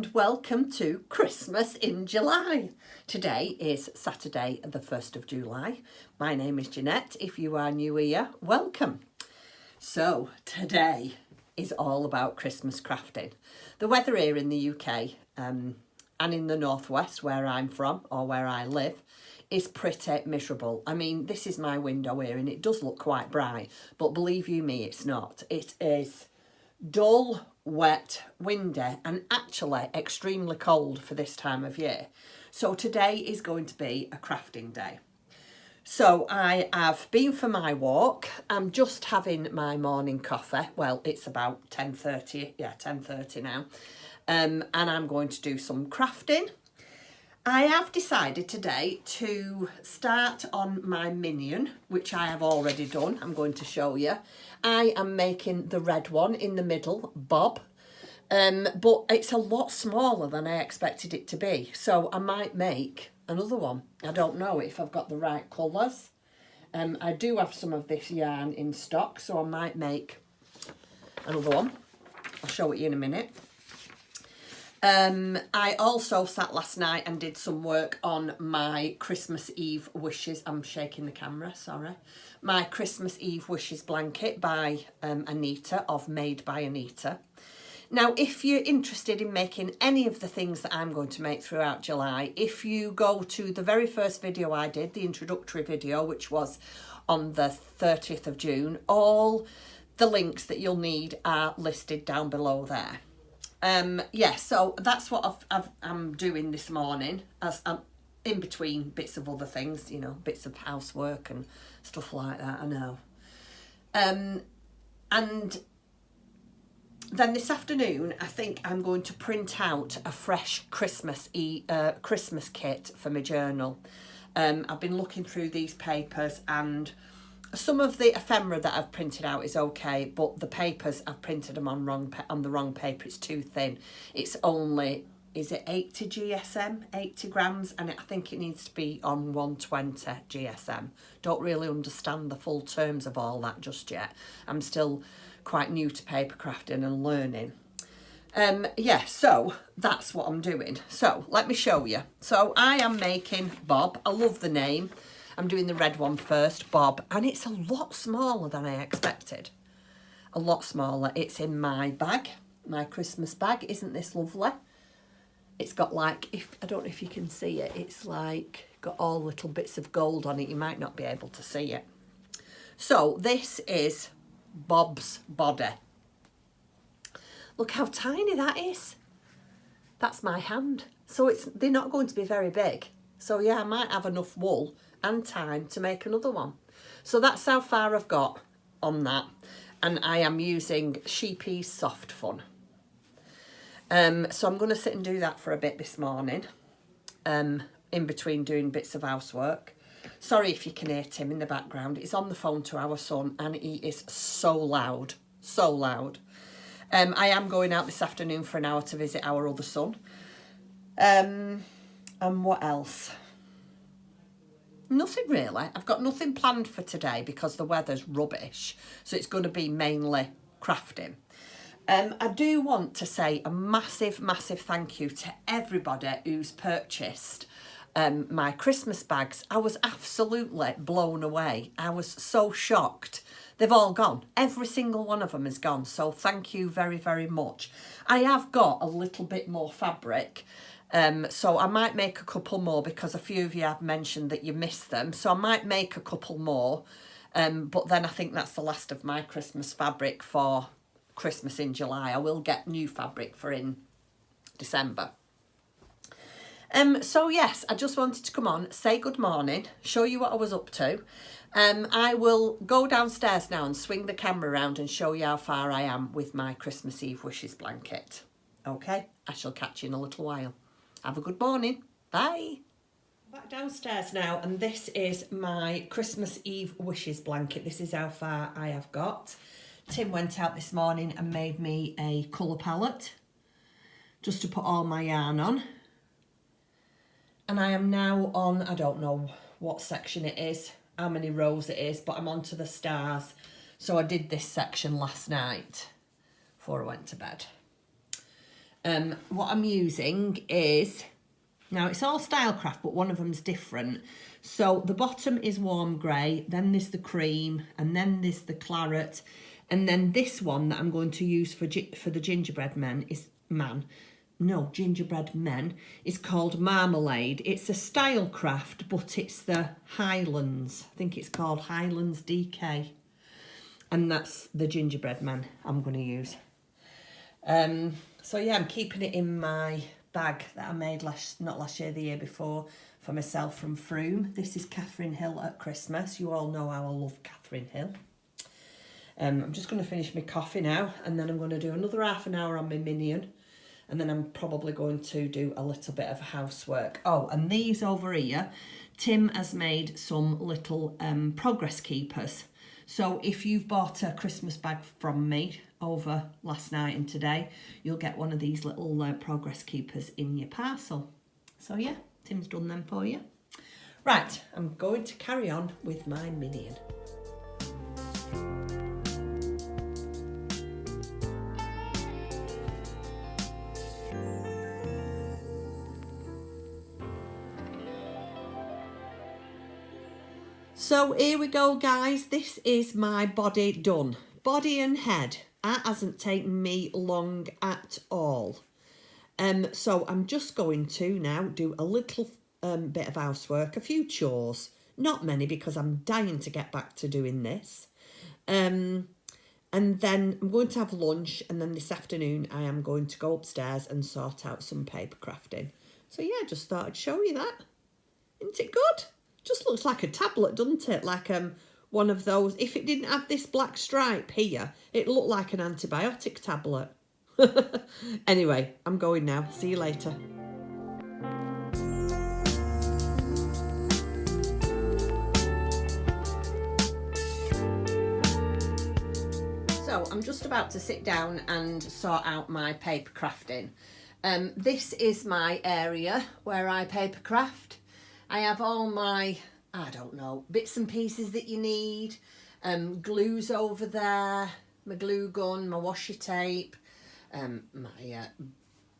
and welcome to Christmas in July. Today is Saturday the 1st of July. My name is Jeanette. If you are new here, welcome. So today is all about Christmas crafting. The weather here in the UK and in the northwest where I'm from or where I live is pretty miserable. I mean, this is my window here and it does look quite bright, but believe you me, it's not. It is dull, wet, windy and actually extremely cold for this time of year. So today is going to be a crafting day. So I have been for my walk. I'm just having my morning coffee. Well, it's about 10:30. Yeah, 10:30 now. And I'm going to do some crafting. I have decided today to start on my Minion, which I have already done. I'm going to show you. I am making the red one in the middle, Bob. But it's a lot smaller than I expected it to be. So I might make another one. I don't know if I've got the right colours. I do have some of this yarn in stock, so I might make another one. I'll show it you in a minute. I also sat last night and did some work on my Christmas Eve wishes. I'm shaking the camera, sorry. My Christmas Eve wishes blanket by Anita, of Made by Anita. Now, if you're interested in making any of the things that I'm going to make throughout July, if you go to the very first video I did, the introductory video, which was on the 30th of June, all the links that you'll need are listed down below there. Yeah, so that's what I'm doing this morning, as I'm in between bits of other things, you know, bits of housework and stuff like that, I know. And then this afternoon, I think I'm going to print out a fresh Christmas kit for my journal. I've been looking through these papers and some of the ephemera that I've printed out is okay, but the papers, I've printed them on the wrong paper. It's too thin. It's only, is it 80 GSM, 80 grams? And I think it needs to be on 120 GSM. Don't really understand the full terms of all that just yet. I'm still quite new to paper crafting and learning. Yeah, so that's what I'm doing. So let me show you. So I am making Bob. I love the name. I'm doing the red one first, Bob, and it's a lot smaller than I expected. A lot smaller. It's in my bag, my Christmas bag. Isn't this lovely? It's got like, I don't know if you can see it, it's like got all little bits of gold on it. You might not be able to see it. So this is Bob's body. Look how tiny that is. That's my hand. So they're not going to be very big. So yeah, I might have enough wool and time to make another one. So that's how far I've got on that. And I am using Sheepy's Soft Fun. So I'm going to sit and do that for a bit this morning, in between doing bits of housework. Sorry if you can hear Tim in the background. He's on the phone to our son and he is so loud, so loud. I am going out this afternoon for an hour to visit our other son. And what else? Nothing really. I've got nothing planned for today because the weather's rubbish. So it's going to be mainly crafting. I do want to say a massive, massive thank you to everybody who's purchased my Christmas bags. I was absolutely blown away. I was so shocked. They've all gone. Every single one of them is gone. So thank you very, very much. I have got a little bit more fabric. So I might make a couple more because a few of you have mentioned that you missed them. So I might make a couple more. But then I think that's the last of my Christmas fabric for Christmas in July. I will get new fabric for in December. So yes, I just wanted to come on, say good morning, show you what I was up to. I will go downstairs now and swing the camera around and show you how far I am with my Christmas Eve wishes blanket. Okay, I shall catch you in a little while. Have a good morning. Bye. Back downstairs now, and this is my Christmas Eve wishes blanket. This is how far I have got. Tim went out this morning and made me a colour palette just to put all my yarn on. And I am now on, I don't know what section it is, how many rows it is, but I'm onto the stars. So I did this section last night before I went to bed. What I'm using is, now it's all Stylecraft, but one of them's different. So the bottom is warm grey, then there's the cream, and then there's the claret, and then this one that I'm going to use for the gingerbread men gingerbread men is called Marmalade. It's a Stylecraft, but it's the Highlands. I think it's called Highlands DK. And that's the gingerbread man I'm going to use. So yeah, I'm keeping it in my bag that I made not last year, the year before, for myself from Froome. This is Catherine Hill at Christmas. You all know how I love Catherine Hill. I'm just going to finish my coffee now, and then I'm going to do another half an hour on my Minion, and then I'm probably going to do a little bit of housework. Oh, and these over here, Tim has made some little progress keepers. So if you've bought a Christmas bag from me over last night and today, you'll get one of these little progress keepers in your parcel. So yeah, Tim's done them for you. Right, I'm going to carry on with my Minion. So here we go, guys. This is my body done. Body and head. That hasn't taken me long at all. So I'm just going to now do a little bit of housework, a few chores. Not many, because I'm dying to get back to doing this. And then I'm going to have lunch, and then this afternoon I am going to go upstairs and sort out some paper crafting. So yeah, just thought I'd show you that. Isn't it good? Just looks like a tablet, doesn't it? Like one of those. If it didn't have this black stripe here, it looked like an antibiotic tablet. Anyway, I'm going now. See you later. So I'm just about to sit down and sort out my paper crafting. This is my area where I paper craft. I have all my, I don't know, bits and pieces that you need. Glues over there, my glue gun, my washi tape, my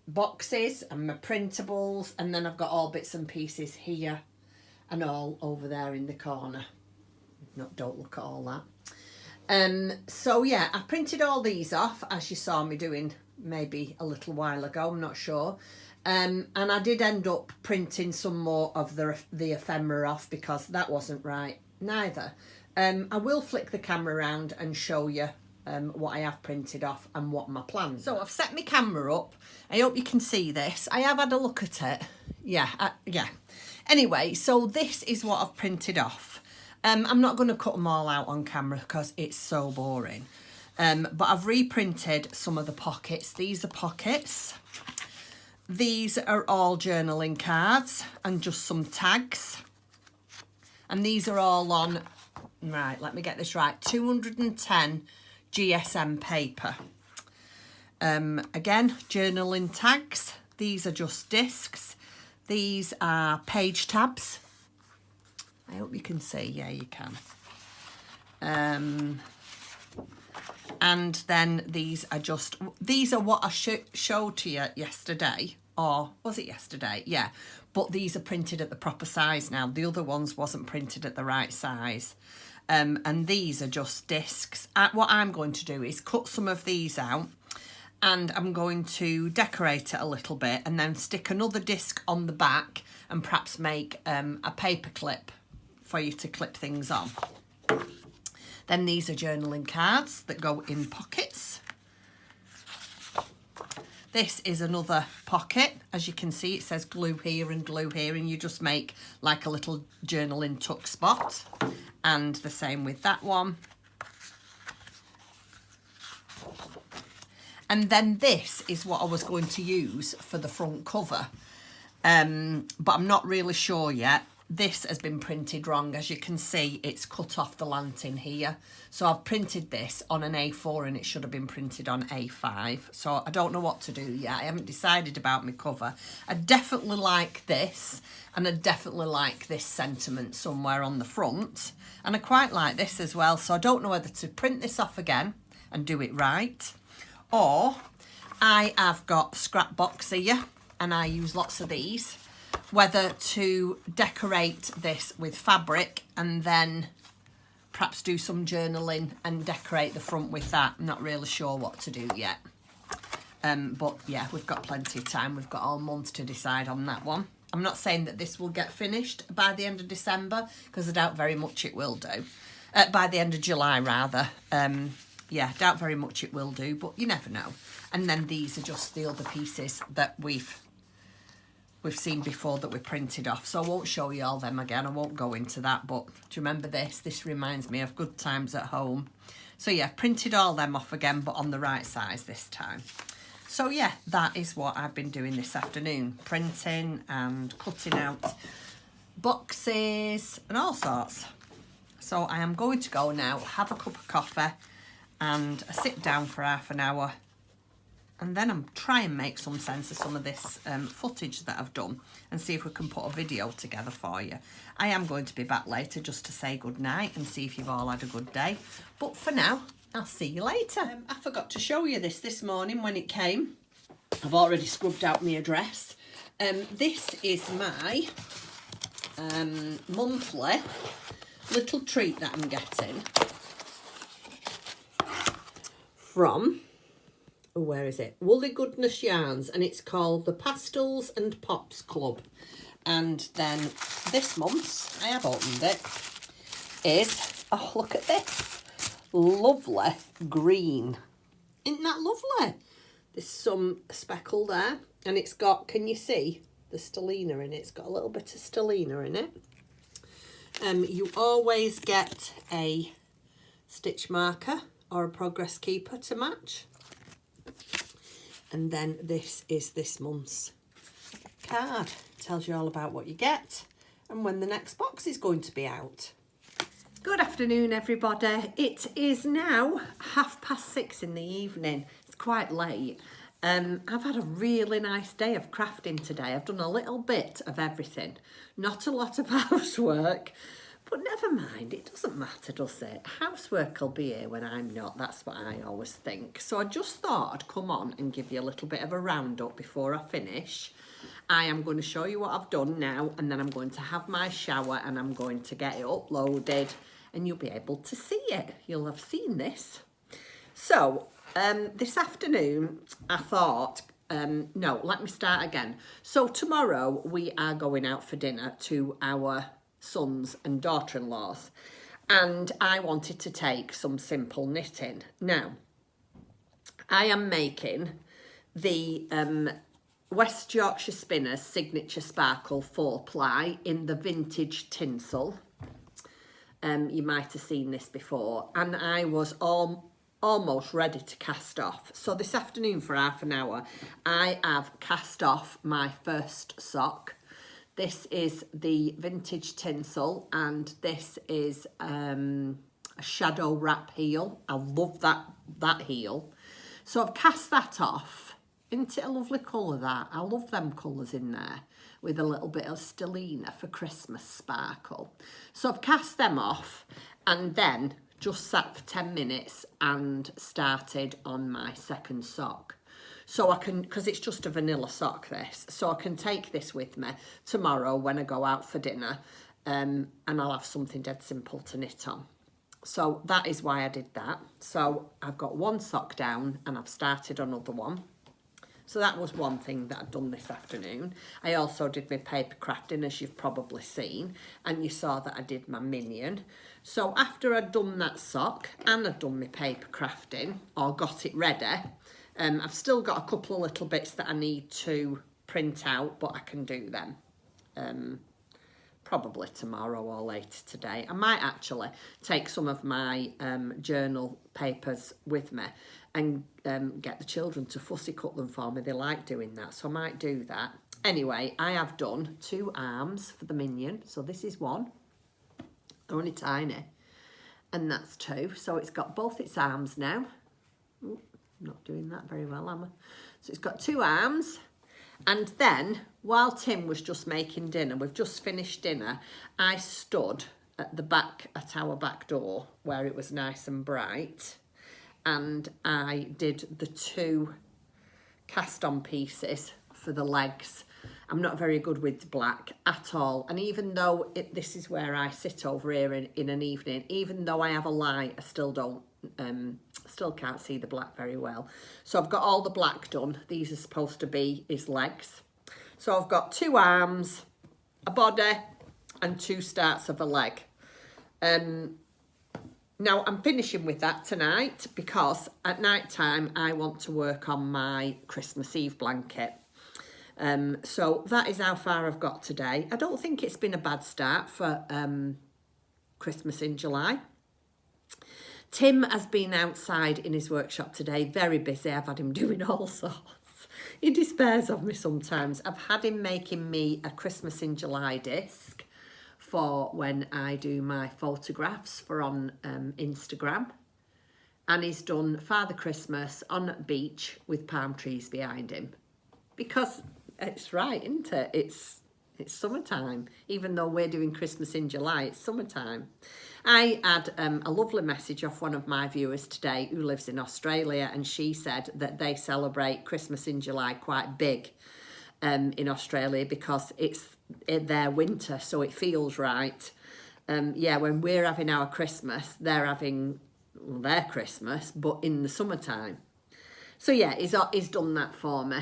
boxes and my printables. And then I've got all bits and pieces here and all over there in the corner. No, don't look at all that. So yeah, I printed all these off, as you saw me doing maybe a little while ago, I'm not sure. And I did end up printing some more of the ephemera off, because that wasn't right neither. I will flick the camera around and show you what I have printed off and what my plans are. So I've set my camera up. I hope you can see this. I have had a look at it. Yeah. Anyway, so this is what I've printed off. I'm not going to cut them all out on camera because it's so boring. But I've reprinted some of the pockets. These are pockets. These are all journaling cards and just some tags. And these are all on, right, let me get this right, 210 GSM paper. Again, journaling tags. These are just discs. These are page tabs. I hope you can see. Yeah, you can. And then these are what I showed to you yesterday. Or was it yesterday? Yeah. But these are printed at the proper size now. The other ones wasn't printed at the right size. And these are just discs. What I'm going to do is cut some of these out, and I'm going to decorate it a little bit, and then stick another disc on the back, and perhaps make a paper clip for you to clip things on. Then these are journaling cards that go in pockets. This is another pocket. As you can see, it says glue here, and you just make like a little journaling tuck spot. And the same with that one. And then this is what I was going to use for the front cover. But I'm not really sure yet. This has been printed wrong. As you can see, it's cut off the lantern here. So I've printed this on an A4 and it should have been printed on A5. So I don't know what to do yet. I haven't decided about my cover. I definitely like this, and I definitely like this sentiment somewhere on the front. And I quite like this as well. So I don't know whether to print this off again and do it right, or I have got scrap box here and I use lots of these, whether to decorate this with fabric and then perhaps do some journaling and decorate the front with that. I'm not really sure what to do yet. But yeah, we've got plenty of time. We've got all month to decide on that one. I'm not saying that this will get finished by the end of December, because I doubt very much it will do. By the end of July, rather. Yeah, doubt very much it will do, but you never know. And then these are just the other pieces that we've seen before that we printed off. So I won't show you all them again. I won't go into that, but do you remember this? This reminds me of good times at home. So yeah, I've printed all them off again, but on the right size this time. So yeah, that is what I've been doing this afternoon. Printing and cutting out boxes and all sorts. So I am going to go now, have a cup of coffee and sit down for half an hour. And then I'm trying to make some sense of some of this footage that I've done and see if we can put a video together for you. I am going to be back later just to say good night and see if you've all had a good day. But for now, I'll see you later. I forgot to show you this morning when it came. I've already scrubbed out my address. This is my monthly little treat that I'm getting from, where is it? Woolly Goodness Yarns, and it's called the Pastels and Pops Club. And then this month's, I have opened it, is, oh look at this, lovely green. Isn't that lovely? There's some speckle there, and it's got, can you see the stellina in it? It's got a little bit of stellina in it. You always get a stitch marker or a progress keeper to match. And then this is this month's card. Tells you all about what you get and when the next box is going to be out. Good afternoon, everybody. It is now 6:30 in the evening. It's quite late. I've had a really nice day of crafting today. I've done a little bit of everything. Not a lot of housework, but never mind. It doesn't matter, does it? Housework will be here when I'm not. That's what I always think. So I just thought I'd come on and give you a little bit of a roundup before I finish. I am going to show you what I've done now, and then I'm going to have my shower and I'm going to get it uploaded and you'll be able to see it. You'll have seen this. So this afternoon I thought, no, let me start again. So tomorrow we are going out for dinner to our sons and daughter-in-laws, and I wanted to take some simple knitting. Now, I am making the West Yorkshire Spinners Signature Sparkle 4-ply in the vintage tinsel. You might have seen this before, and I was almost ready to cast off. So this afternoon for half an hour, I have cast off my first sock. This is the vintage tinsel, and this is a shadow wrap heel. I love that heel. So I've cast that off. Isn't it a lovely colour, that? I love them colours in there with a little bit of stellina for Christmas sparkle. So I've cast them off and then just sat for 10 minutes and started on my second sock. So I can, because it's just a vanilla sock this, so I can take this with me tomorrow when I go out for dinner, and I'll have something dead simple to knit on. So that is why I did that. So I've got one sock down and I've started another one. So that was one thing that I'd done this afternoon. I also did my paper crafting, as you've probably seen, and you saw that I did my Minion. So after I'd done that sock and I'd done my paper crafting, or got it ready, I've still got a couple of little bits that I need to print out, but I can do them probably tomorrow or later today. I might actually take some of my journal papers with me and get the children to fussy cut them for me. They like doing that, so I might do that. Anyway, I have done 2 arms for the Minion. So this is one. They're only tiny. And that's 2. So it's got both its arms now. Ooh, not doing that very well, am I? So it's got 2 arms. And then, while Tim was just making dinner, we've just finished dinner, I stood at our back door where it was nice and bright, and I did the 2 cast on pieces for the legs. I'm not very good with black at all. And even though this is where I sit over here in an evening, even though I have a light, I still don't, still can't see the black very well. So I've got all the black done. These are supposed to be his legs. So I've got 2 arms, a body and 2 starts of a leg. Now I'm finishing with that tonight because at night time I want to work on my Christmas Eve blanket. So that is how far I've got today. I don't think it's been a bad start for Christmas in July. Tim has been outside in his workshop today, very busy. I've had him doing all sorts. He despairs of me sometimes. I've had him making me a Christmas in July disc for when I do my photographs for on Instagram. And he's done Father Christmas on a beach with palm trees behind him. Because it's right, isn't it? It's summertime. Even though we're doing Christmas in July, it's summertime. I had a lovely message off one of my viewers today who lives in Australia, and she said that they celebrate Christmas in July quite big in Australia because it's their winter, so it feels right. Yeah, when we're having our Christmas, they're having their Christmas, but in the summertime. So yeah, he's done that for me.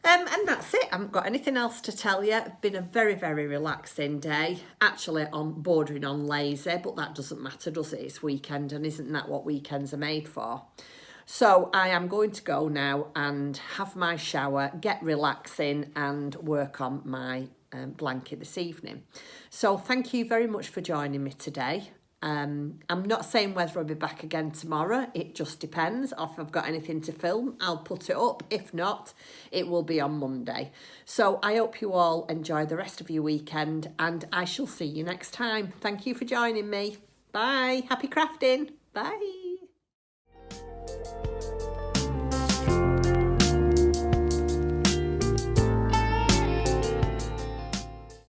And that's it. I haven't got anything else to tell you. It's been a very, very relaxing day. Actually, bordering on lazy, but that doesn't matter, does it? It's weekend, and isn't that what weekends are made for? So I am going to go now and have my shower, get relaxing, and work on my blanket this evening. So thank you very much for joining me today. I'm not saying whether I'll be back again tomorrow. It just depends. If I've got anything to film, I'll put it up. If not, it will be on Monday. So I hope you all enjoy the rest of your weekend, and I shall see you next time. Thank you for joining me. Bye. Happy crafting. Bye.